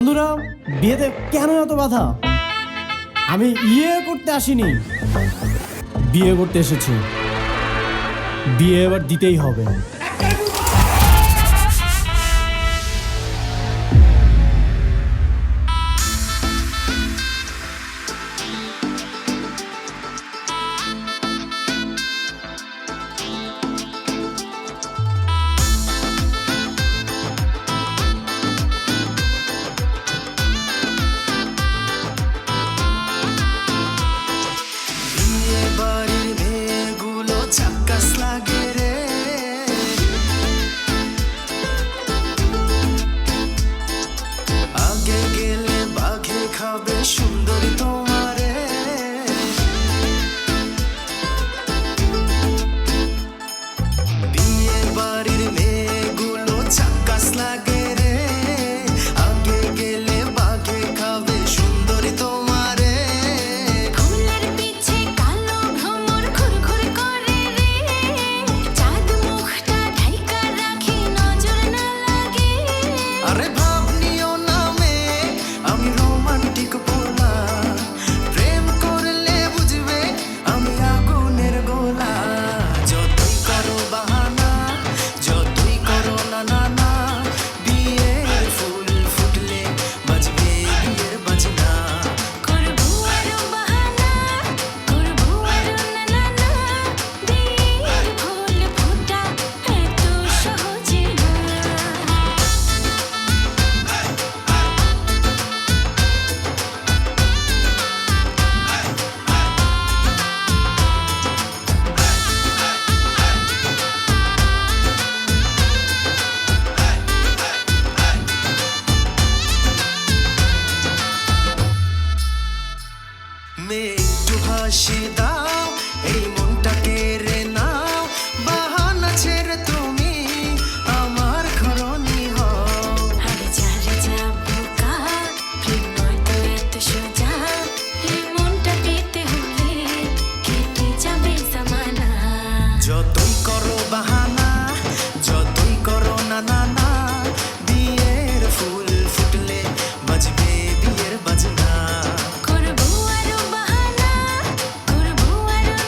বন্ধুরা, বিয়েতে কেন এত বাধা? আমি ইয়ে করতে আসিনি, বিয়ে করতে এসেছি। বিয়ে এবার দিতেই হবে। সুন্দরী তোমারে বিয়ে বাড়ির মেয়েগুলো চাক্কাস লাগে রে, আগে গেলে বাঘে খাবে সুন্দরী তোমারে। ফুলের পিছে কালো ভ্রমর ঘুরঘুর করে রে, চাঁদ মুখটা ঢাইকা রাখি নজর না লাগে। আরে ভাব নিও না মেয়ে, আমি রোমান্টিক পোলা, প্রেম করলে বুঝবে আমি আগুনের গোলা। যতই করো বাহানা, যতই করো না না না, বিয়ের ফুল ফুটলে বাজবে বিয়ের বাজনা। করবো আরো বাহানা, করবো আরো না না না, বিয়ের ফুল ফোটা এত সহজে না। মেয়ে একটু হাসি